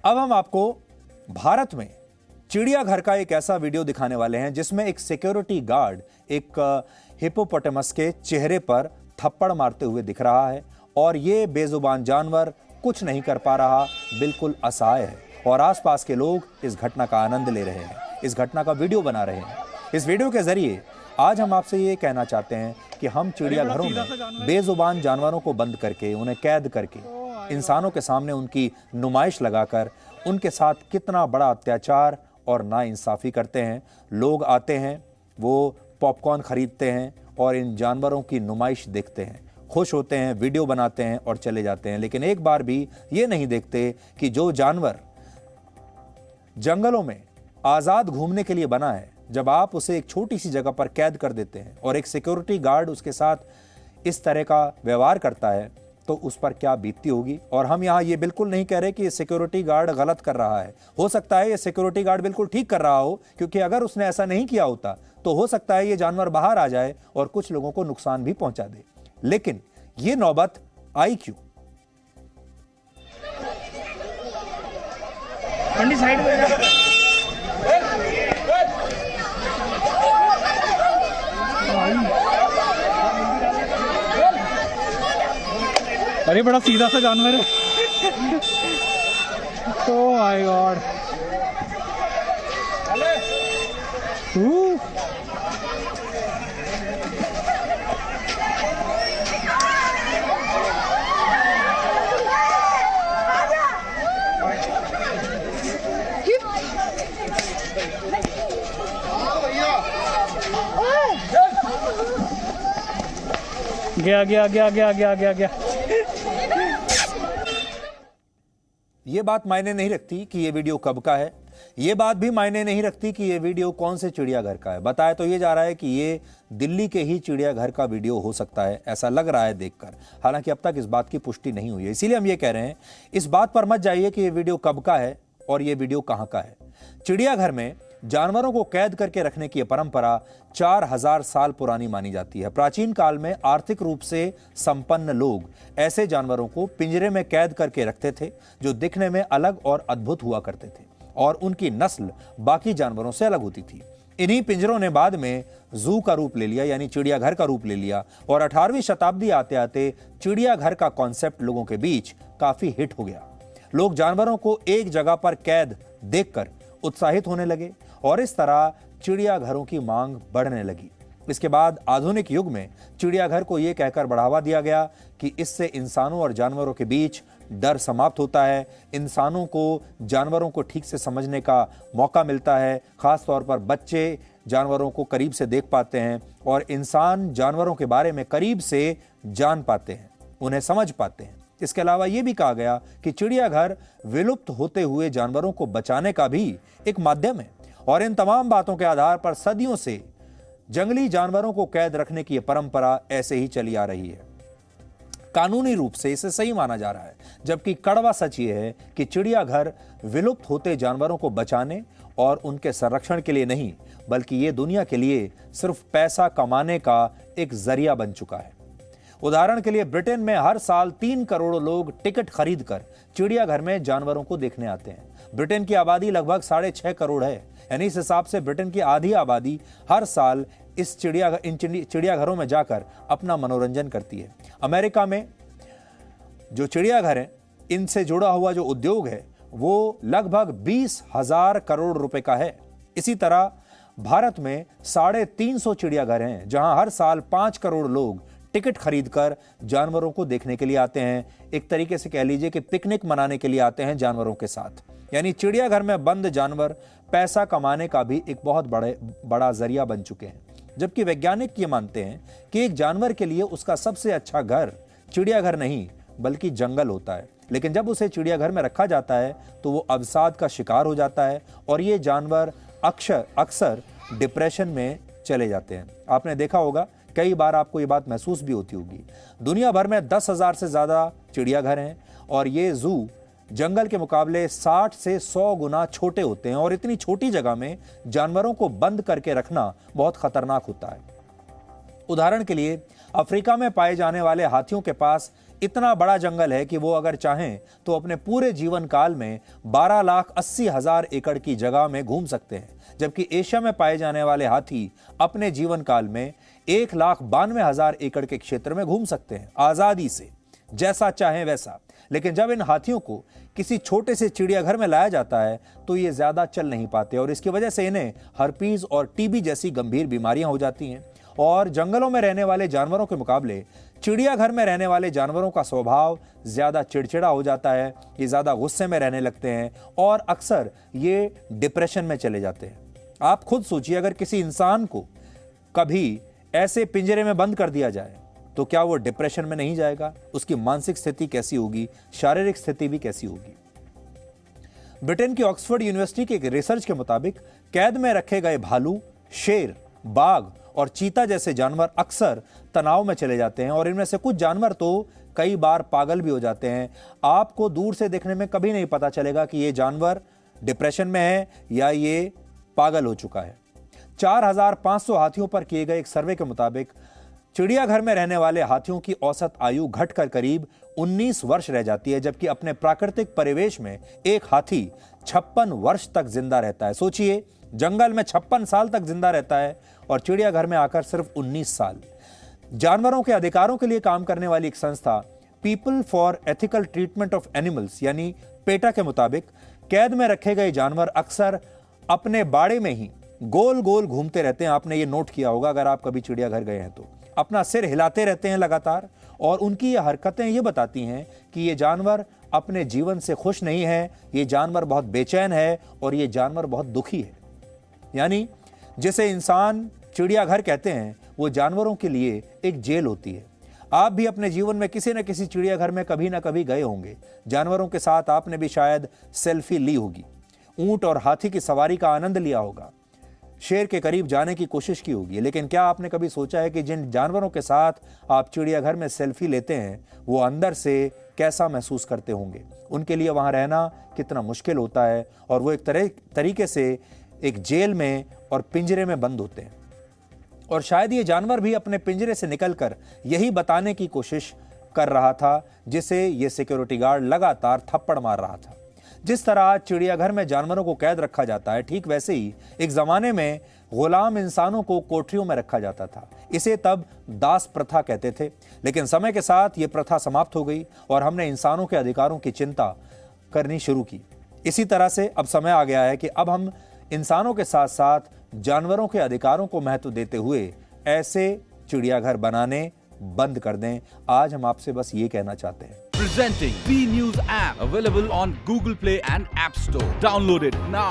अब हम आपको भारत में चिड़ियाघर का एक ऐसा वीडियो दिखाने वाले हैं जिसमें एक सिक्योरिटी गार्ड एक हिप्पोपोटामस के चेहरे पर थप्पड़ मारते हुए दिख रहा है और ये बेजुबान जानवर कुछ नहीं कर पा रहा, बिल्कुल असहाय है और आसपास के लोग इस घटना का आनंद ले रहे हैं, इस घटना का वीडियो बना रहे हैं। इस वीडियो के जरिए आज हम आपसे ये कहना चाहते हैं कि हम चिड़ियाघरों में बेजुबान जानवरों को बंद करके, उन्हें कैद करके, इंसानों के सामने उनकी नुमाइश लगाकर उनके साथ कितना बड़ा अत्याचार और नाइंसाफी करते हैं। लोग आते हैं, वो पॉपकॉर्न खरीदते हैं और इन जानवरों की नुमाइश देखते हैं, खुश होते हैं, वीडियो बनाते हैं और चले जाते हैं, लेकिन एक बार भी ये नहीं देखते कि जो जानवर जंगलों में आज़ाद घूमने के लिए बना है, जब आप उसे एक छोटी सी जगह पर कैद कर देते हैं और एक सिक्योरिटी गार्ड उसके साथ इस तरह का व्यवहार करता है तो उस पर क्या बीतती होगी। और हम यहाँ ये बिल्कुल नहीं कह रहे कि ये सिक्योरिटी गार्ड गलत कर रहा है, हो सकता है ये सिक्योरिटी गार्ड बिल्कुल ठीक कर रहा हो, क्योंकि अगर उसने ऐसा नहीं किया होता तो हो सकता है ये जानवर बाहर आ जाए और कुछ लोगों को नुकसान भी पहुंचा दे। लेकिन ये नौबत आई क्यों? साइड में अरे बड़ा सीधा सा जानवर है। Oh my God. गया। ये बात मायने नहीं रखती कि ये वीडियो कब का है, ये बात भी मायने नहीं रखती कि ये वीडियो कौन से चिड़ियाघर का है। बताया तो ये जा रहा है कि ये दिल्ली के ही चिड़ियाघर का वीडियो हो सकता है, ऐसा लग रहा है देखकर। हालांकि अब तक इस बात की पुष्टि नहीं हुई है, इसीलिए हम ये कह रहे हैं इस बात पर मत जाइए कि ये वीडियो कब का है और ये वीडियो कहां का है। चिड़ियाघर में जानवरों को कैद करके रखने की परंपरा 4000 साल पुरानी मानी जाती है। प्राचीन काल में आर्थिक रूप से संपन्न लोग ऐसे जानवरों को पिंजरे में कैद करके रखते थे जो दिखने में अलग और अद्भुत हुआ करते थे और उनकी नस्ल बाकी जानवरों से अलग होती थी। इन्हीं पिंजरों ने बाद में जू का रूप ले लिया, यानी चिड़ियाघर का रूप ले लिया और 18वीं शताब्दी आते आते चिड़ियाघर का कॉन्सेप्ट लोगों के बीच काफी हिट हो गया। लोग जानवरों को एक जगह पर कैद देखकर उत्साहित होने लगे और इस तरह चिड़ियाघरों की मांग बढ़ने लगी। इसके बाद आधुनिक युग में चिड़ियाघर को यह कहकर बढ़ावा दिया गया कि इससे इंसानों और जानवरों के बीच डर समाप्त होता है, इंसानों को जानवरों को ठीक से समझने का मौका मिलता है, खास तौर पर बच्चे जानवरों को करीब से देख पाते हैं और इंसान जानवरों के बारे में करीब से जान पाते हैं, उन्हें समझ पाते हैं। इसके अलावा यह भी कहा गया कि चिड़ियाघर विलुप्त होते हुए जानवरों को बचाने का भी एक माध्यम है और इन तमाम बातों के आधार पर सदियों से जंगली जानवरों को कैद रखने की यह परंपरा ऐसे ही चली आ रही है। कानूनी रूप से इसे सही माना जा रहा है, जबकि कड़वा सच यह है कि चिड़ियाघर विलुप्त होते जानवरों को बचाने और उनके संरक्षण के लिए नहीं, बल्कि यह दुनिया के लिए सिर्फ पैसा कमाने का एक जरिया बन चुका है। उदाहरण के लिए ब्रिटेन में हर साल 3 करोड़ लोग टिकट खरीदकर चिड़ियाघर में जानवरों को देखने आते हैं। ब्रिटेन की आबादी लगभग 6.5 करोड़ है, यानी इस हिसाब से ब्रिटेन की आधी आबादी हर साल इस चिड़ियाघरों में जाकर अपना मनोरंजन करती है। अमेरिका में जो चिड़ियाघर है, इनसे जुड़ा हुआ जो उद्योग है वो लगभग 20,000 करोड़ रुपए का है। इसी तरह भारत में 350 चिड़ियाघर हैं जहां हर साल 5 करोड़ लोग टिकट खरीदकर जानवरों को देखने के लिए आते हैं। एक तरीके से कह लीजिए कि पिकनिक मनाने के लिए आते हैं जानवरों के साथ। यानी चिड़ियाघर में बंद जानवर पैसा कमाने का भी एक बहुत बड़ा जरिया बन चुके हैं। जबकि वैज्ञानिक ये मानते हैं कि एक जानवर के लिए उसका सबसे अच्छा घर चिड़ियाघर नहीं बल्कि जंगल होता है, लेकिन जब उसे चिड़ियाघर में रखा जाता है तो वो अवसाद का शिकार हो जाता है और ये जानवर अक्सर डिप्रेशन में चले जाते हैं। आपने देखा होगा, कई बार आपको ये बात महसूस भी होती होगी। दुनिया भर में 10,000 से ज्यादा चिड़ियाघर हैं और ये जू जंगल के मुकाबले 60 से 100 गुना छोटे होते हैं और इतनी छोटी जगह में जानवरों को बंद करके रखना बहुत खतरनाक होता है। उदाहरण के लिए अफ्रीका में पाए जाने वाले हाथियों के पास इतना बड़ा जंगल है कि वो अगर चाहें तो अपने पूरे जीवन काल में 12,80,000 एकड़ की जगह में घूम सकते हैं, जबकि एशिया में पाए जाने वाले हाथी अपने जीवन काल में 1,92,000 एकड़ के क्षेत्र में घूम सकते हैं आजादी से, जैसा चाहें वैसा। लेकिन जब इन हाथियों को किसी छोटे से चिड़ियाघर में लाया जाता है तो ये ज्यादा चल नहीं पाते और इसकी वजह से इन्हें हर्पीज और टीबी जैसी गंभीर बीमारियां हो जाती हैं। और जंगलों में रहने वाले जानवरों के मुकाबले चिड़ियाघर में रहने वाले जानवरों का स्वभाव ज्यादा चिड़चिड़ा हो जाता है, ये ज्यादा गुस्से में रहने लगते हैं और अक्सर ये डिप्रेशन में चले जाते हैं। आप खुद सोचिए, अगर किसी इंसान को कभी ऐसे पिंजरे में बंद कर दिया जाए तो क्या वो डिप्रेशन में नहीं जाएगा? उसकी मानसिक स्थिति कैसी होगी, शारीरिक स्थिति भी कैसी होगी? ब्रिटेन की ऑक्सफोर्ड यूनिवर्सिटी के एक रिसर्च के मुताबिक कैद में रखे गए भालू, शेर, बाघ और चीता जैसे जानवर अक्सर तनाव में चले जाते हैं और इनमें से कुछ जानवर तो कई बार पागल भी हो जाते हैं। आपको दूर से देखने में कभी नहीं पता चलेगा कि ये जानवर डिप्रेशन में है या ये पागल हो चुका है। 4,500 हाथियों पर किए गए एक सर्वे के मुताबिक चिड़ियाघर में रहने वाले हाथियों की औसत आयु घटकर करीब 19 वर्ष रह जाती है, जबकि अपने प्राकृतिक परिवेश में एक हाथी 56 वर्ष तक जिंदा रहता है। सोचिए, जंगल में 56 साल तक जिंदा रहता है और चिड़ियाघर में आकर सिर्फ 19 साल। जानवरों के अधिकारों के लिए काम करने वाली एक संस्था people for ethical treatment of animals यानी पेटा के मुताबिक कैद में रखे गए जानवर अक्सर अपने बाड़े में ही गोल गोल घूमते रहते हैं। आपने ये नोट किया होगा अगर आप कभी चिड़ियाघर गए हैं तो। अपना सिर हिलाते रहते हैं लगातार और उनकी ये हरकतें ये बताती हैं कि ये जानवर अपने जीवन से खुश नहीं है, ये जानवर बहुत बेचैन है और ये जानवर बहुत दुखी है। यानी जिसे इंसान चिड़ियाघर कहते हैं वो जानवरों के लिए एक जेल होती है। आप भी अपने जीवन में किसी न किसी चिड़ियाघर में कभी ना कभी गए होंगे। जानवरों के साथ आपने भी शायद सेल्फी ली होगी, ऊंट और हाथी की सवारी का आनंद लिया होगा, शेर के करीब जाने की कोशिश की होगी। लेकिन क्या आपने कभी सोचा है कि जिन जानवरों के साथ आप चिड़ियाघर में सेल्फी लेते हैं वो अंदर से कैसा महसूस करते होंगे? उनके लिए वहां रहना कितना मुश्किल होता है और वो एक तरीके से एक जेल में और पिंजरे में बंद होते हैं। और शायद ये जानवर भी अपने पिंजरे से निकलकर यही बताने की कोशिश कर रहा था जिसे ये सिक्योरिटी गार्ड लगातार थप्पड़ मार रहा था। जिस तरह चिड़ियाघर में जानवरों को कैद रखा जाता है, ठीक वैसे ही एक जमाने में गुलाम इंसानों को कोठरियों में रखा जाता था। इसे तब दास प्रथा कहते थे, लेकिन समय के साथ ये प्रथा समाप्त हो गई और हमने इंसानों के अधिकारों की चिंता करनी शुरू की। इसी तरह से अब समय आ गया है कि अब हम इंसानों के साथ साथ जानवरों के अधिकारों को महत्व देते हुए ऐसे चिड़ियाघर बनाने बंद कर दें। आज हम आपसे बस ये कहना चाहते हैं। Presenting B News app available on Google Play and App Store. Download it now.